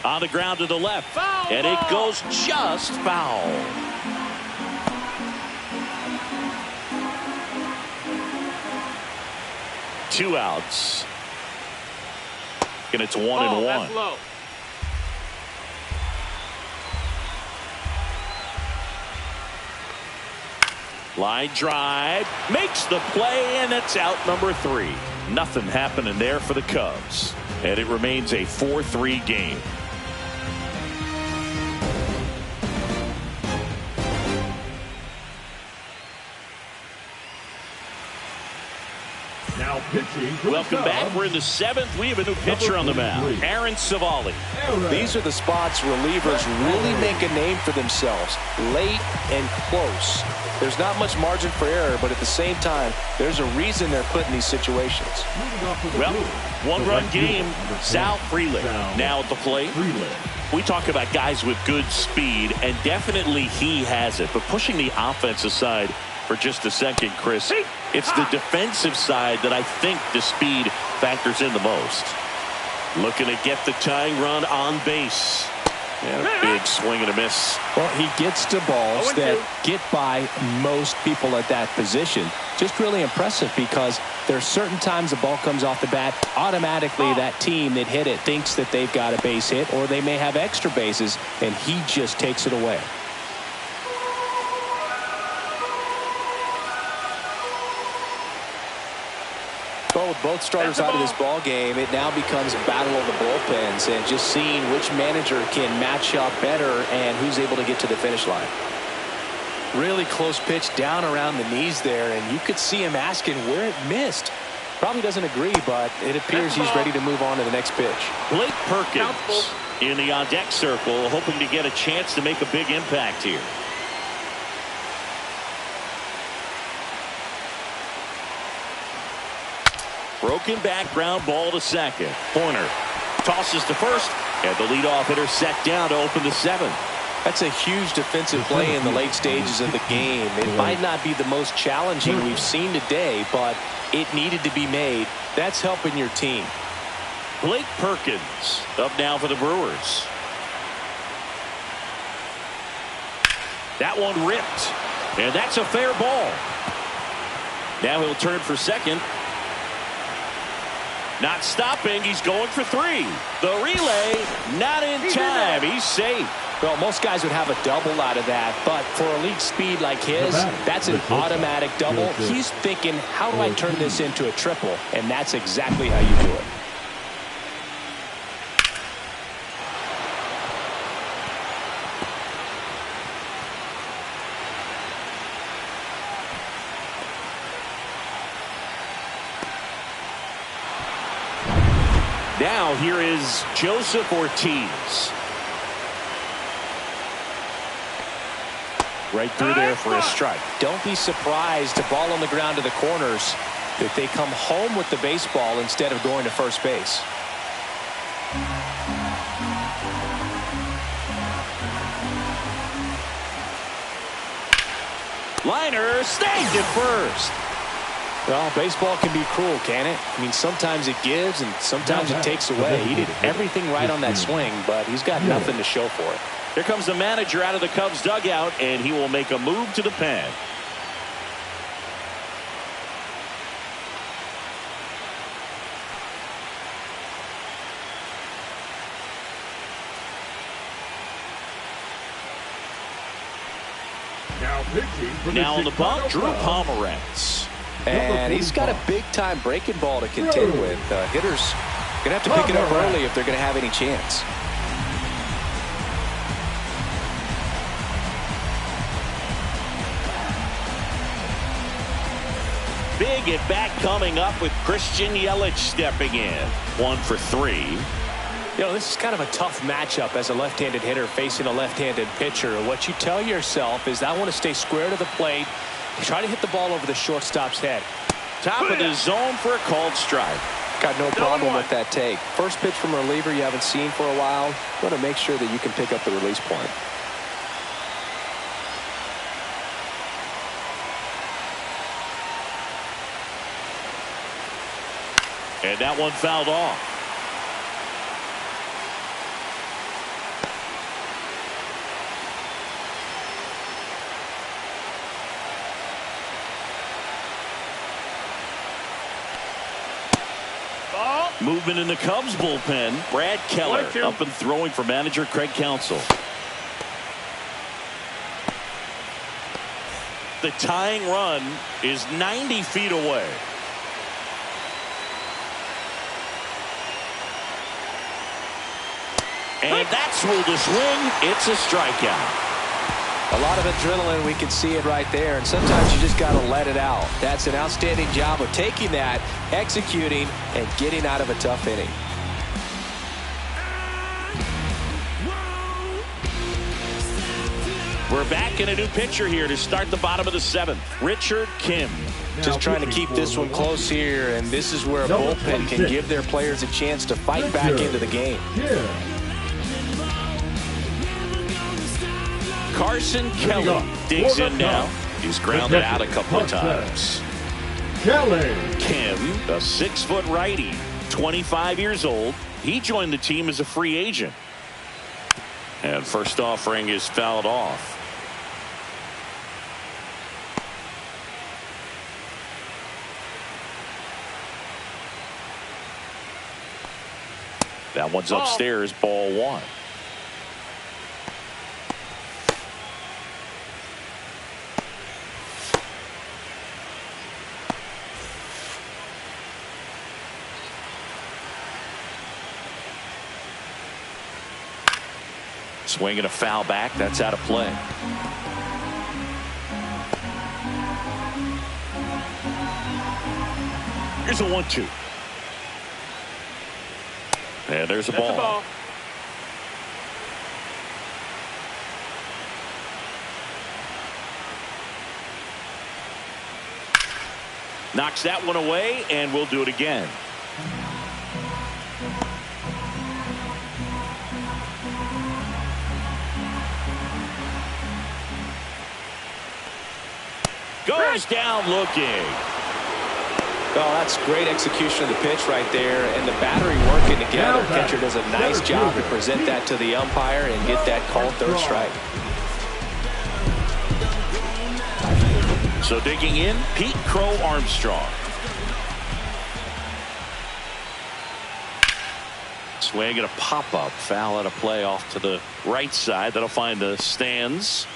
On the ground to the left, foul, and it goes just foul. Two outs. And it's 1-1. That's low. Line drive, makes the play, and it's out number 3. Nothing happening there for the Cubs. And it remains a 4-3 game. Now pitching. Welcome back. We're in the 7th. We have a new pitcher on the mound, Aaron Savali. These are the spots relievers really make a name for themselves. Late and close. There's not much margin for error, but at the same time, there's a reason they're put in these situations. Well, one-run game. Sal Freeland now at the plate. We talk about guys with good speed, and definitely he has it. But pushing the offense aside for just a second, Chris, it's the defensive side that I think the speed factors in the most. Looking to get the tying run on base. And a big swing and a miss. Well, he gets to balls that get by most people at that position. Just really impressive because there are certain times the ball comes off the bat, automatically that team that hit it thinks that they've got a base hit, or they may have extra bases, and he just takes it away. Well, with both starters out of this ball game, it now becomes a battle of the bullpens and just seeing which manager can match up better and who's able to get to the finish line. Really close pitch down around the knees there, and you could see him asking where it missed. Probably doesn't agree, but it appears he's ready to move on to the next pitch. Blake Perkins in the on-deck circle, hoping to get a chance to make a big impact here. Broken back ground ball to second. Pointer tosses to first, and the leadoff hitter set down to open the seventh. That's a huge defensive play in the late stages of the game. It might not be the most challenging we've seen today, but it needed to be made. That's helping your team. Blake Perkins up now for the Brewers. That one ripped, and that's a fair ball. Now he'll turn for second. Not stopping. He's going for three. The relay not in time. He's safe. Well, most guys would have a double out of that, but for elite speed like his, that's an automatic double. He's thinking, how do I turn this into a triple? And that's exactly how you do it. Now here is Joseph Ortiz. Right through there for a strike. Don't be surprised, the ball on the ground to the corners, that they come home with the baseball instead of going to first base. Liner snagged at first. Well, baseball can be cruel, can it? I mean, sometimes it gives and sometimes it takes away. He did everything right on that swing, but he's got nothing to show for it. Here comes the manager out of the Cubs dugout, and he will make a move to the pen. Now on the bump, Drew Pomeranz. And he's got a big-time breaking ball to contend with. Hitters going to have to pick it up early if they're going to have any chance. Big at bat coming up with Christian Yelich stepping in. 1 for 3. You know, this is kind of a tough matchup as a left-handed hitter facing a left-handed pitcher. What you tell yourself is, I want to stay square to the plate, try to hit the ball over the shortstop's head. Top of the zone for a called strike. Got no problem with that take. First pitch from a reliever you haven't seen for a while. You want to make sure that you can pick up the release point. And that one fouled off. Movement in the Cubs bullpen. Brad Keller up and throwing for manager Craig Counsell. The tying run is 90 feet away. And that's ruled a swing. It's a strikeout. A lot of adrenaline, we can see it right there, and sometimes you just got to let it out. That's an outstanding job of taking that, executing, and getting out of a tough inning. We're back in a new pitcher here to start the bottom of the 7th. Richard Kim. Just trying to keep this one close here, and this is where a bullpen can give their players a chance to fight back into the game. Carson Kelly digs in now. He's grounded out a couple of times. Kim, a 6-foot righty, 25 years old. He joined the team as a free agent. And first offering is fouled off. That one's upstairs, ball 1. Swinging a foul back. That's out of play. Here's a 1-2. And there's a ball. Knocks that one away, and we'll do it again. Goes down looking. Well, that's great execution of the pitch right there, and the battery working together. Catcher does a nice job to present that to the umpire and get that called third strike. So digging in, Pete Crow Armstrong. Swing and a pop-up. Foul out of play off to the right side. That'll find the stands.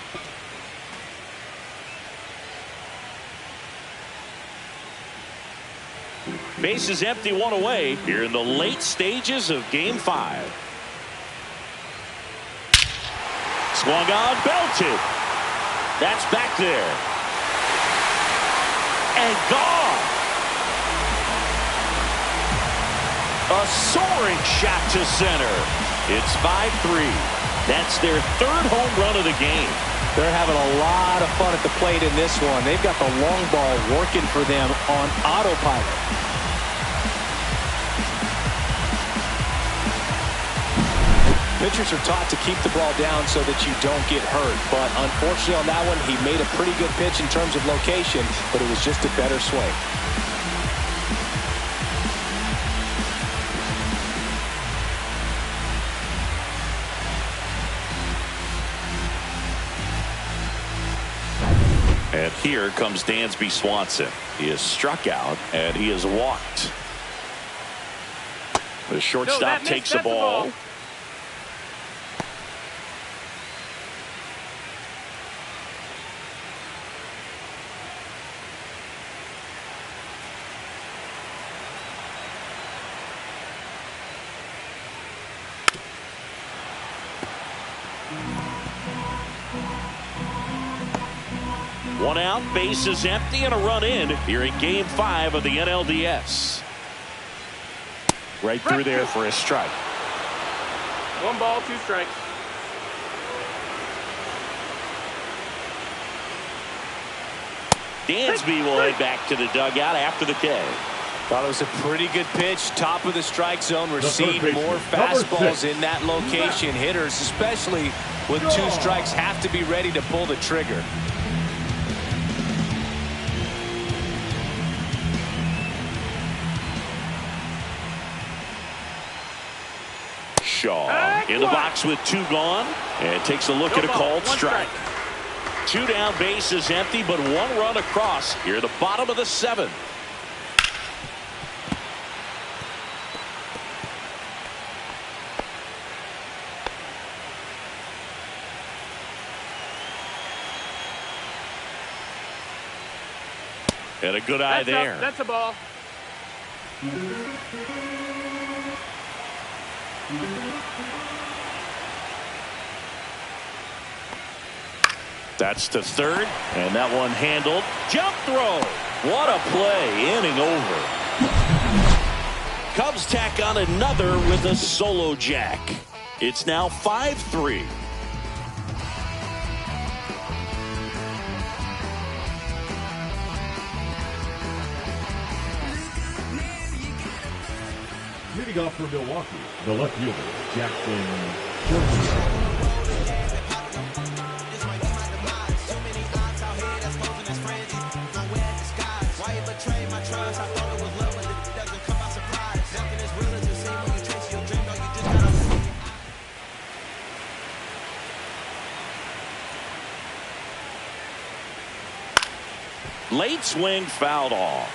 Base is empty, 1 away here in the late stages of Game 5. Swung on, belted. That's back there. And gone. A soaring shot to center. It's 5-3. That's their 3rd home run of the game. They're having a lot of fun at the plate in this one. They've got the long ball working for them on autopilot. Pitchers are taught to keep the ball down so that you don't get hurt. But unfortunately on that one, he made a pretty good pitch in terms of location, but it was just a better swing. And here comes Dansby Swanson. He is struck out and he is walked. The shortstop takes the ball. One out, base is empty, and a run in here in Game 5 of the NLDS. Right through there for a strike. 1 ball, 2 strikes. Dansby will head back to the dugout after the K. Thought it was a pretty good pitch. Top of the strike zone. We're seeing more fastballs in that location. Hitters, especially with 2 strikes, have to be ready to pull the trigger. Shaw in the box with 2 gone and takes a look at a called strike. 2 down, base is empty, but 1 run across here at the bottom of the 7th. And a good eye there. That's a ball. That's to third, and that one handled. Jump throw. What a play. Inning over. Cubs tack on another with a solo jack. It's now 5-3. Leading off for Milwaukee, the left fielder, Jackson Shortfield. Late swing fouled off.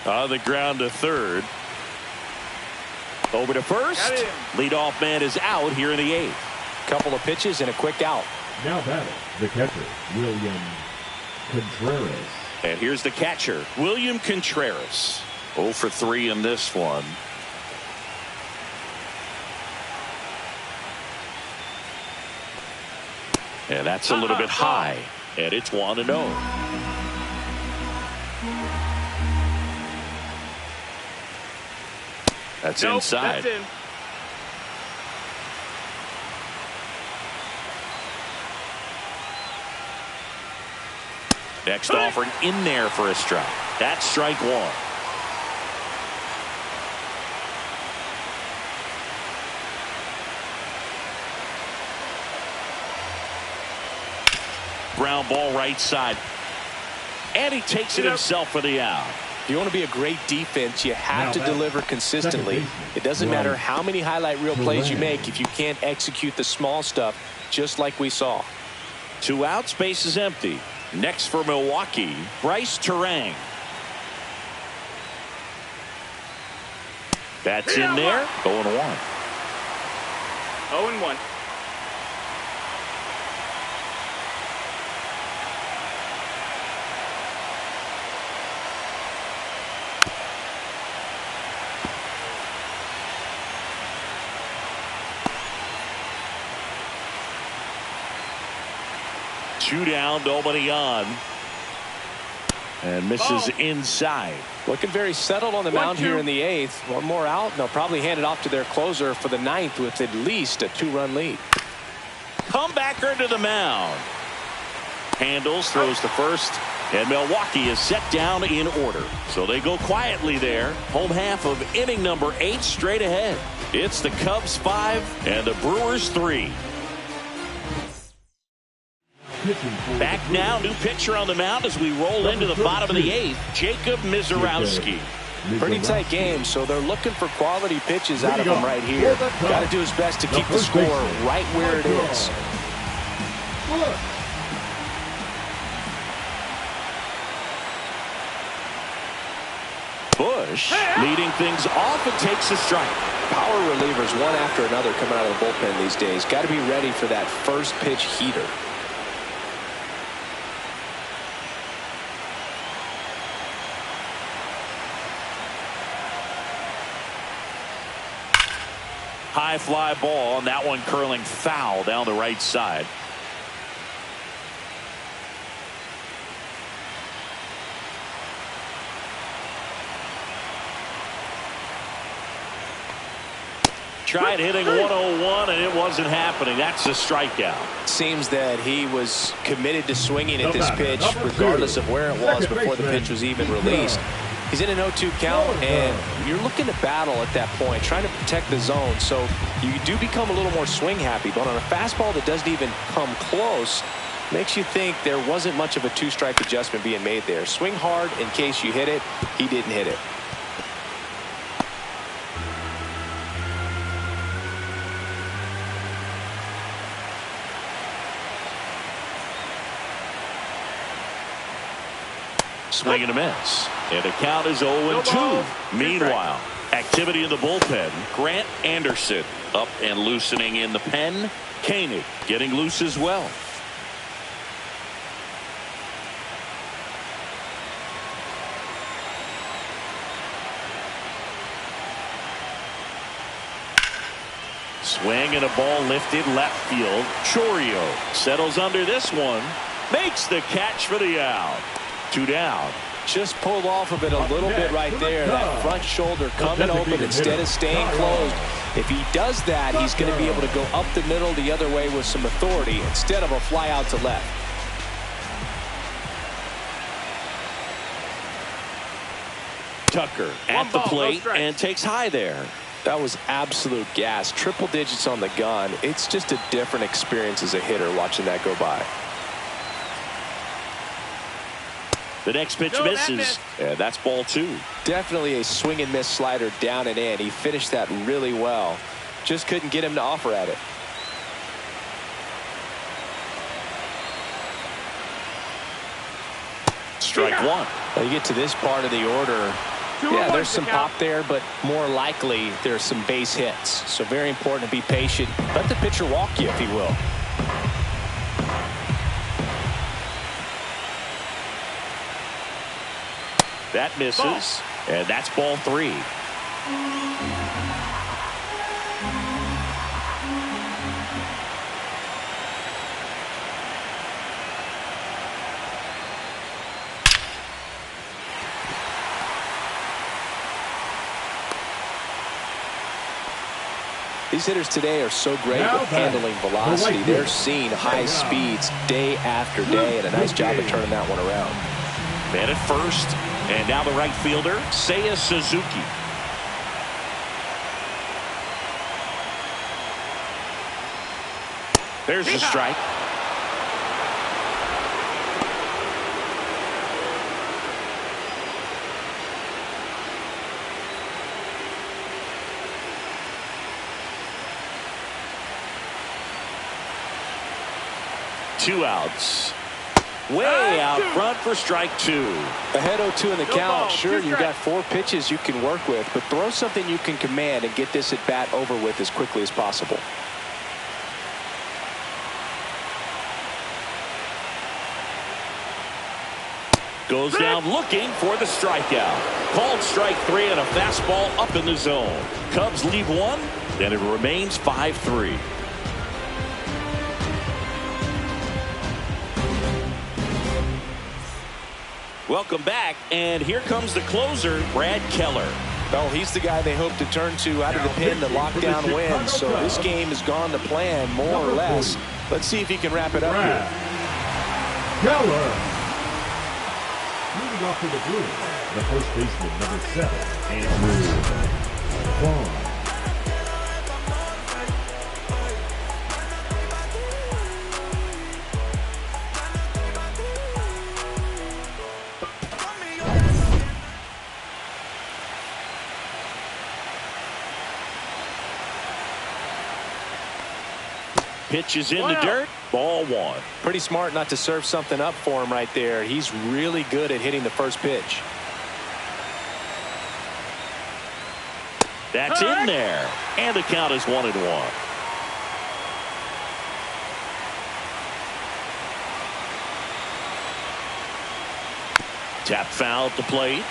On the ground to third. Over to first. Leadoff man is out here in the 8th. Couple of pitches and a quick out. Now batting, the catcher, William Contreras. And here's the catcher, William Contreras. 0 for 3 in this one. And that's a little bit high. And it's 1-0. That's inside. That's in. Next offering in there for a strike. That's strike 1. Ground ball right side. And he takes it himself for the out. If you want to be a great defense, you have to deliver consistently. It doesn't matter how many highlight reel plays you make if you can't execute the small stuff, just like we saw. 2 outs, base is empty. Next for Milwaukee, Bryce Terang. That's in there. 0-1. 0-1. Two down, nobody on. And misses inside. Looking very settled on the mound here in the 8th. One more out, and they'll probably hand it off to their closer for the 9th with at least a 2-run lead. Comebacker to the mound. Handles, throws to first, and Milwaukee is set down in order. So they go quietly there. Home half of inning number 8 straight ahead. It's the Cubs 5 and the Brewers 3. Back now, new pitcher on the mound as we roll into the bottom of the 8th, Jacob Mizorowski. Pretty tight game, so they're looking for quality pitches out of him right here. Got to do his best to keep the score right where it is. Bush leading things off and takes a strike. Power relievers one after another coming out of the bullpen these days. Got to be ready for that first pitch heater. High fly ball, and that one curling foul down the right side. Tried hitting 101 and it wasn't happening. That's a strikeout. Seems that he was committed to swinging at this pitch regardless of where it was before the pitch was even released. He's in an 0-2 count, and you're looking to battle at that point, trying to protect the zone. So you do become a little more swing happy. But on a fastball that doesn't even come close, makes you think there wasn't much of a 2-strike adjustment being made there. Swing hard in case you hit it. He didn't hit it. Swing and a miss. And the count is 0-2. Meanwhile, activity in the bullpen. Grant Anderson up and loosening in the pen. Koenig getting loose as well. Swing and a ball lifted left field. Chourio settles under this one. Makes the catch for the out. 2 down. Just pulled off of it a little bit right there. That front shoulder coming open instead of staying closed. If he does that, he's going to be able to go up the middle the other way with some authority instead of a fly out to left. Tucker at the plate and takes high there. That was absolute gas. Triple digits on the gun. It's just a different experience as a hitter watching that go by. The next pitch misses, and that's ball 2. Definitely a swing and miss slider down and in. He finished that really well. Just couldn't get him to offer at it. Strike 1. Now you get to this part of the order. Yeah, there's some pop there, but more likely there's some base hits. So very important to be patient. Let the pitcher walk you, if he will. That misses, and that's ball 3. These hitters today are so great with handling velocity. They're seeing high speeds day after day, and a nice job of turning that one around. Man at first, and now the right fielder, Seiya Suzuki. There's the strike. Two outs. Way out front for strike 2. Ahead 0-2 in the count. Sure, you've got 4 pitches you can work with, but throw something you can command and get this at bat over with as quickly as possible. Goes down looking for the strikeout. Called strike 3 and a fastball up in the zone. Cubs leave 1, and it remains 5-3. Welcome back, and here comes the closer, Brad Keller. Oh, he's the guy they hope to turn to out of the pen to lock down wins. So this game has gone to plan, more or less. Let's see if he can wrap it up here. Keller. Moving off to the Brewers, the first baseman, number 7, Andrew Vaughn. Pitch is in the dirt. Ball 1. Pretty smart not to serve something up for him right there. He's really good at hitting the first pitch. That's in there. And the count is 1-1. Tap foul at the plate.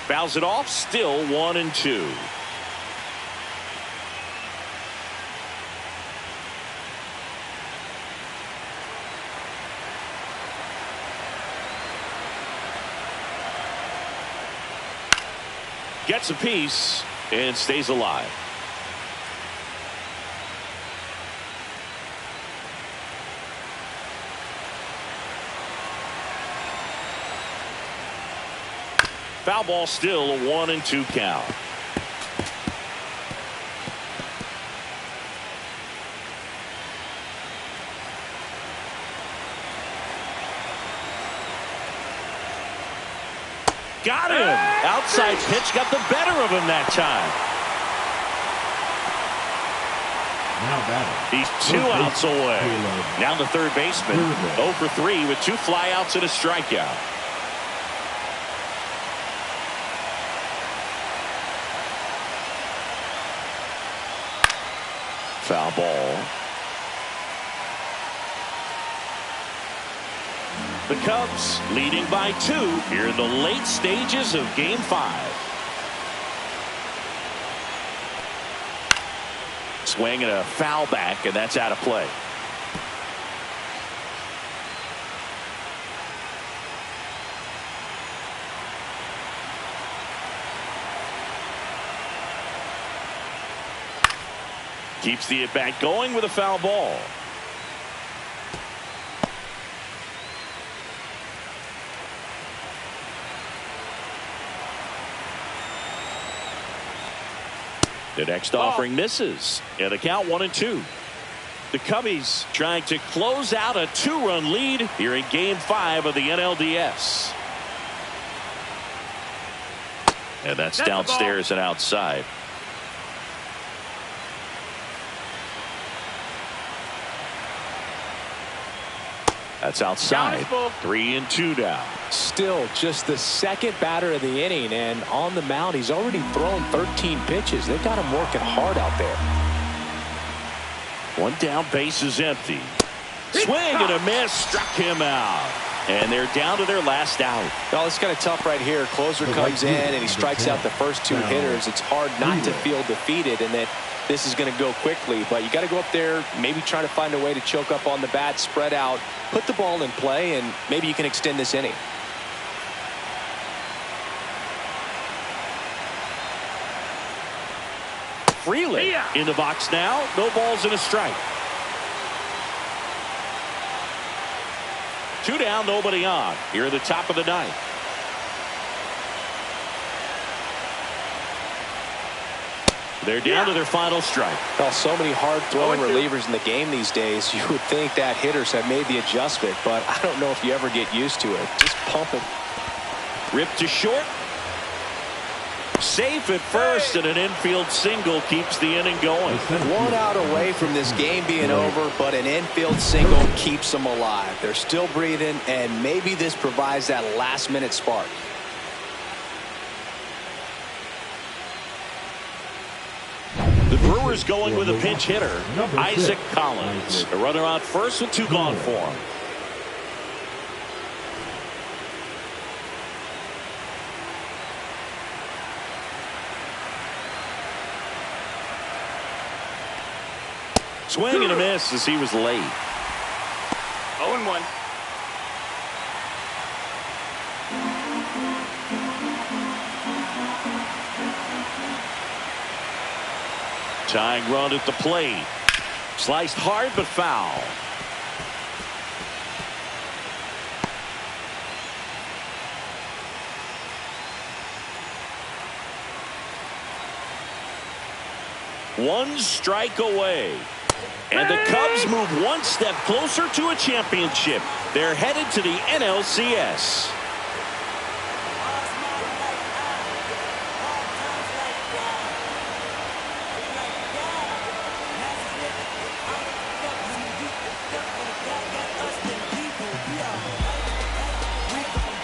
Fouls it off, still 1-2. Gets a piece and stays alive. Foul ball, still a 1-2 count. Got him. Outside pitch got the better of him that time. Now batting. He's 2 outs away. Now the third baseman, 0 for 3 with 2 flyouts and a strikeout. Foul ball. The Cubs leading by 2 here in the late stages of Game 5. Swing and a foul back, and that's out of play. Keeps the at-bat going with a foul ball. The next offering misses. And the count 1-2. The Cubbies trying to close out a 2-run lead here in Game 5 of the NLDS. And that's downstairs and outside. That's outside. 3-2 now. Still just the second batter of the inning, and on the mound he's already thrown 13 pitches. They've got him working hard out there. One down, base is empty. Swing and a miss, struck him out. And they're down to their last out. Well, it's kind of tough right here. Closer comes in and he strikes out the first 2 hitters. It's hard not to feel defeated and that this is going to go quickly, but you got to go up there, maybe try to find a way to choke up on the bat, spread out, put the ball in play, and maybe you can extend this inning. Freely in the box now. No balls and a strike. 2 down, nobody on. Here at the top of the 9th. They're down to their final strike. Well, so many hard-throwing relievers in the game these days. You would think that hitters have made the adjustment, but I don't know if you ever get used to it. Just pump it. Ripped to short. Safe at first, and an infield single keeps the inning going. 1 out away from this game being over, but an infield single keeps them alive. They're still breathing, and maybe this provides that last-minute spark. The Brewers going with a pinch hitter, Isaac Collins. A runner on first with 2 gone for him. Swing and a miss as he was late. 0-1. Tying run at the plate. Sliced hard but foul. One strike away. And the Cubs move 1 step closer to a championship. They're headed to the NLCS.